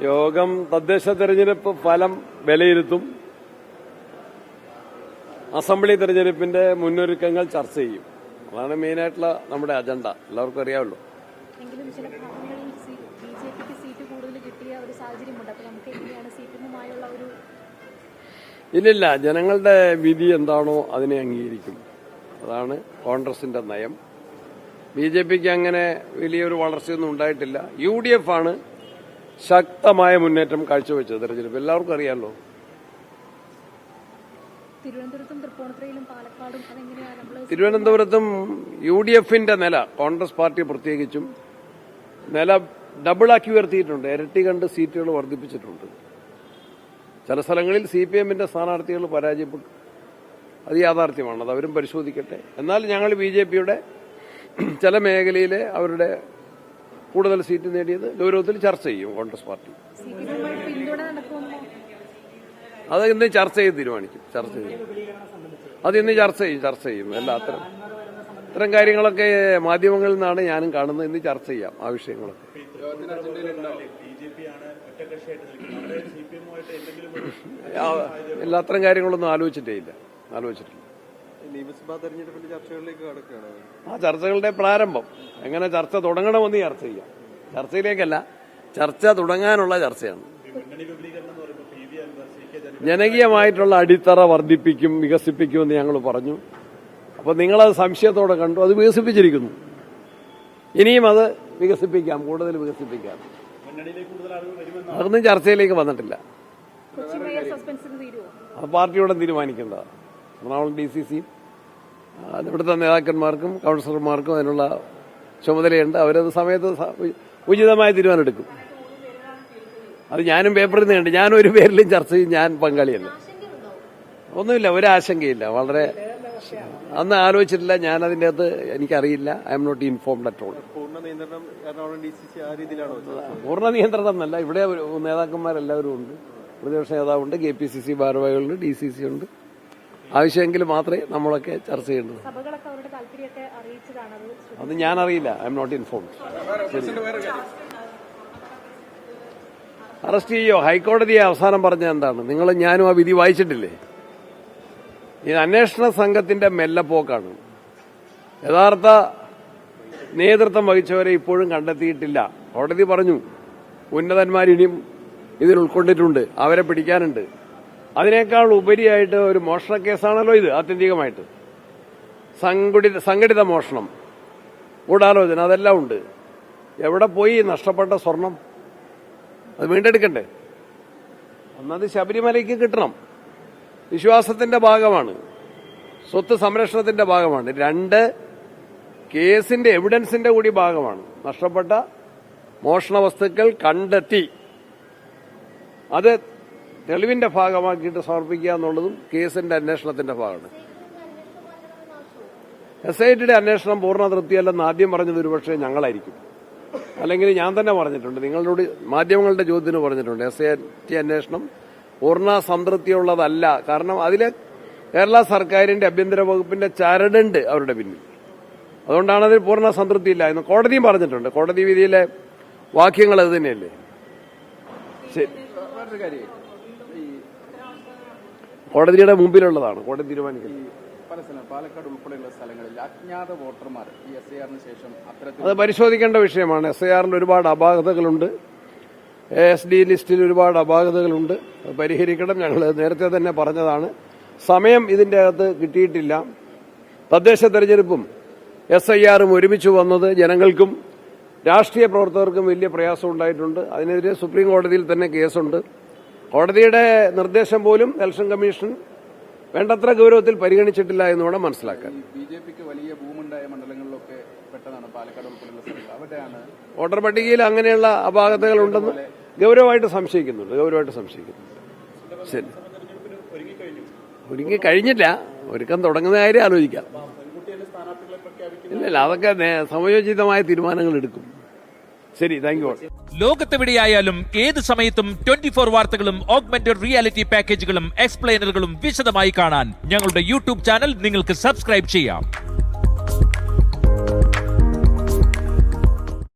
യോഗം തദ്ദേശ തെരഞ്ഞെടുപ്പ് ഫലം വിലയിരുത്തും. അസംബ്ലി തെരഞ്ഞെടുപ്പിന്റെ മുന്നൊരുക്കങ്ങൾ ചർച്ച ചെയ്യും. അതാണ് മെയിനായിട്ടുള്ള നമ്മുടെ അജണ്ട. എല്ലാവർക്കും അറിയാമല്ലോ. ഇല്ലില്ല, ജനങ്ങളുടെ വിധി എന്താണോ അതിനെ അംഗീകരിക്കും. അതാണ് കോൺഗ്രസിന്റെ നയം. ബിജെപിക്ക് അങ്ങനെ വലിയൊരു വളർച്ചയൊന്നും ഉണ്ടായിട്ടില്ല. UDF ആണ് ശക്തമായ മുന്നേറ്റം കാഴ്ചവെച്ചത് തെരഞ്ഞെടുപ്പ്. എല്ലാവർക്കും അറിയാമല്ലോ. തിരുവനന്തപുരത്തും UDFന്റെ നില, കോൺഗ്രസ് പാർട്ടി പ്രത്യേകിച്ചും നില ഡബിളാക്കി ഉയർത്തിയിട്ടുണ്ട്. ഇരട്ടി കണ്ട് സീറ്റുകൾ വർദ്ധിപ്പിച്ചിട്ടുണ്ട്. ചില സ്ഥലങ്ങളിൽ CPMന്റെ സ്ഥാനാർത്ഥികൾ പരാജയപ്പെട്ടു. അത് യാഥാർത്ഥ്യമാണ്. അത് അവരും പരിശോധിക്കട്ടെ. എന്നാൽ ഞങ്ങൾ BJPയുടെ ചില മേഖലയിലെ അവരുടെ കൂടുതൽ സീറ്റ് നേടിയത് ഗൗരവത്തിൽ ചർച്ച ചെയ്യും കോൺഗ്രസ് പാർട്ടി. അത് ഇന്ന് ചർച്ച ചെയ്ത് തീരുമാനിക്കും. അത് ഇന്ന് ചർച്ച ചെയ്യും. ഇത്തരം കാര്യങ്ങളൊക്കെ മാധ്യമങ്ങളിൽ നിന്നാണ് ഞാനും കാണുന്നത്. ഇന്ന് ചർച്ച ചെയ്യാം ആ വിഷയങ്ങളൊക്കെ. അത്തരം കാര്യങ്ങളൊന്നും ആലോചിച്ചിട്ടില്ല. നിയമസഭാ തെരഞ്ഞെടുപ്പിന്റെ ചർച്ചകളിലേക്ക് കടക്കുകയാണ്. ആ ചർച്ചകളുടെ പ്രാരംഭം എങ്ങനെ ചർച്ച തുടങ്ങണമെന്ന് ചർച്ച ചെയ്യാം. ചർച്ചയിലേക്കല്ല, ചർച്ച തുടങ്ങാനുള്ള ചർച്ചയാണ്. ജനകീയമായിട്ടുള്ള അടിത്തറ വർദ്ധിപ്പിക്കും, വികസിപ്പിക്കുമെന്ന് ഞങ്ങൾ പറഞ്ഞു. അപ്പൊ നിങ്ങളത് സംശയത്തോടെ കണ്ടു. അത് വികസിപ്പിച്ചിരിക്കുന്നു. ഇനിയും അത് വികസിപ്പിക്കാം, കൂടുതൽ വികസിപ്പിക്കാം. അതൊന്നും ചർച്ചയിലേക്ക് വന്നിട്ടില്ല. അത് പാർട്ടിയോടെ തീരുമാനിക്കേണ്ടതാണ്. എറണാകുളം DCC ഇവിടുത്തെ നേതാക്കന്മാർക്കും കൌൺസിലർമാർക്കും അതിനുള്ള ചുമതലയുണ്ട്. അവരത് സമയത്ത് ഉചിതമായ തീരുമാനമെടുക്കും. അത് ഞാനും പേപ്പറിൽ നിന്ന് കണ്ട്. ഞാൻ ഒരു പേരിലും ചർച്ച ചെയ്യും. ഞാൻ പങ്കാളിയല്ല. ഒന്നുമില്ല, ഒരാശങ്കയില്ല. വളരെ അന്ന് ആലോചിച്ചിട്ടില്ല. ഞാൻ അതിൻ്റെ അകത്ത് എനിക്കറിയില്ല. I am not informed at all. പൂർണ്ണ നിയന്ത്രണം എന്നല്ല. ഇവിടെ നേതാക്കന്മാരെല്ലാവരും ഉണ്ട്. പ്രതിപക്ഷ നേതാവുണ്ട്, KPCC ഭാരവാഹികളുണ്ട്, DCC ഉണ്ട്. ആവശ്യമെങ്കിൽ മാത്രമേ നമ്മളൊക്കെ ചർച്ച ചെയ്യേണ്ടത്. അത് ഞാൻ അറിയില്ല. I am not informed. Arrest ചെയ്യോ? ഹൈക്കോടതിയെ അവസാനം പറഞ്ഞ എന്താണ്? നിങ്ങൾ ഞാനും ആ വിധി വായിച്ചിട്ടില്ലേ? ഇത് അന്വേഷണ സംഘത്തിന്റെ മെല്ലപ്പോക്കാണ്. യഥാർത്ഥ നേതൃത്വം വഹിച്ചവരെ ഇപ്പോഴും കണ്ടെത്തിയിട്ടില്ല. കോടതി പറഞ്ഞു ഉന്നതന്മാരിനിയും ഇതിൽ ഉൾക്കൊണ്ടിട്ടുണ്ട്, അവരെ പിടിക്കാനുണ്ട്. അതിനേക്കാൾ ഉപരിയായിട്ട് ഒരു മോഷണ കേസാണല്ലോ ഇത്. ആത്യന്തികമായിട്ട് സംഘടിത മോഷണം, ഗൂഢാലോചന, അതെല്ലാം ഉണ്ട്. എവിടെ പോയി നഷ്ടപ്പെട്ട സ്വർണം? അത് വീണ്ടെടുക്കണ്ടേ? ഒന്നത് ശബരിമലയ്ക്ക് കിട്ടണം. വിശ്വാസത്തിന്റെ ഭാഗമാണ്, സ്വത്ത് സംരക്ഷണത്തിന്റെ ഭാഗമാണ്. 2 കേസിന്റെ എവിഡൻസിന്റെ കൂടി ഭാഗമാണ്. നഷ്ടപ്പെട്ട മോഷണ വസ്തുക്കൾ കണ്ടെത്തി അത് തെളിവിന്റെ ഭാഗമാക്കിയിട്ട് സമർപ്പിക്കുക എന്നുള്ളതും കേസിന്റെ അന്വേഷണത്തിന്റെ ഭാഗമാണ്. SITയുടെ അന്വേഷണം പൂർണ്ണ തൃപ്തിയല്ലെന്ന് ആദ്യം പറഞ്ഞത് ഒരുപക്ഷെ ഞങ്ങളായിരിക്കും. അല്ലെങ്കിൽ ഞാൻ തന്നെ പറഞ്ഞിട്ടുണ്ട്, നിങ്ങളോട് മാധ്യമങ്ങളുടെ ചോദ്യത്തിന് പറഞ്ഞിട്ടുണ്ട്. SIT അന്വേഷണം പൂർണ്ണ സംതൃപ്തിയുള്ളതല്ല. കാരണം അതിൽ കേരള സർക്കാരിന്റെ ആഭ്യന്തര വകുപ്പിന്റെ ചരടുണ്ട് അവരുടെ പിന്നിൽ. അതുകൊണ്ടാണ് അതിൽ പൂർണ്ണ സംതൃപ്തിയില്ല എന്ന് കോടതിയും പറഞ്ഞിട്ടുണ്ട്. കോടതി വിധിയിലെ വാക്യങ്ങൾ അത് തന്നെയല്ലേ. ശരി, കോടതിയുടെ മുമ്പിലുള്ളതാണ്. കോടതി തീരുമാനിക്കുന്നത്. പാലക്കാട് ഉൾപ്പെടെയുള്ള സ്ഥലങ്ങളിൽ അജ്ഞാത വോട്ടർമാർ ഈ SIRന് ശേഷം അത് പരിശോധിക്കേണ്ട വിഷയമാണ്. SIRൽ ഒരുപാട് അപാകതകളുണ്ട്. ASD ലിസ്റ്റിൽ ഒരുപാട് അപാകതകളുണ്ട്. അത് പരിഹരിക്കണം. ഞങ്ങൾ നേരത്തെ തന്നെ പറഞ്ഞതാണ്. സമയം ഇതിന്റെ അകത്ത് കിട്ടിയിട്ടില്ല. തദ്ദേശ തെരഞ്ഞെടുപ്പും SIRും ഒരുമിച്ച് വന്നത് ജനങ്ങൾക്കും രാഷ്ട്രീയ പ്രവർത്തകർക്കും വലിയ പ്രയാസം ഉണ്ടായിട്ടുണ്ട്. അതിനെതിരെ സുപ്രീം കോടതിയിൽ തന്നെ കേസുണ്ട്. കോടതിയുടെ നിർദ്ദേശം പോലും ഇലക്ഷൻ കമ്മീഷൻ വേണ്ടത്ര ഗൗരവത്തിൽ പരിഗണിച്ചിട്ടില്ല എന്ന് വേണം മനസ്സിലാക്കാൻ. BJPക്ക് വലിയ ഭൂമുണ്ടായ മണ്ഡലങ്ങളിലൊക്കെ പെട്ടതാണ് പാലക്കാട് ഉൾപ്പെടെയുള്ള സ്ഥലങ്ങൾ. അവിടെയാണ് വോട്ടർ പട്ടികയിൽ അങ്ങനെയുള്ള അപാകതകൾ ഉണ്ടെന്ന് ഗൗരവമായിട്ട് സംശയിക്കുന്നുണ്ട്. ശരി, ഒരുങ്ങി കഴിഞ്ഞില്ല. ഒരുക്കം തുടങ്ങുന്ന കാര്യം ആലോചിക്കാം. ഇല്ല, അതൊക്കെ സമയോചിതമായ തീരുമാനങ്ങൾ എടുക്കും. ശരി, താങ്ക് യു. ലോകത്തെവിടെയായാലും ഏത് സമയത്തും 24 വാർത്തകളും ഓഗ്മെന്റഡ് റിയാലിറ്റി പാക്കേജുകളും എക്സ്പ്ലെയിനറുകളും വിശദമായി കാണാൻ ഞങ്ങളുടെ YouTube ചാനൽ നിങ്ങൾക്ക് സബ്സ്ക്രൈബ് ചെയ്യാം.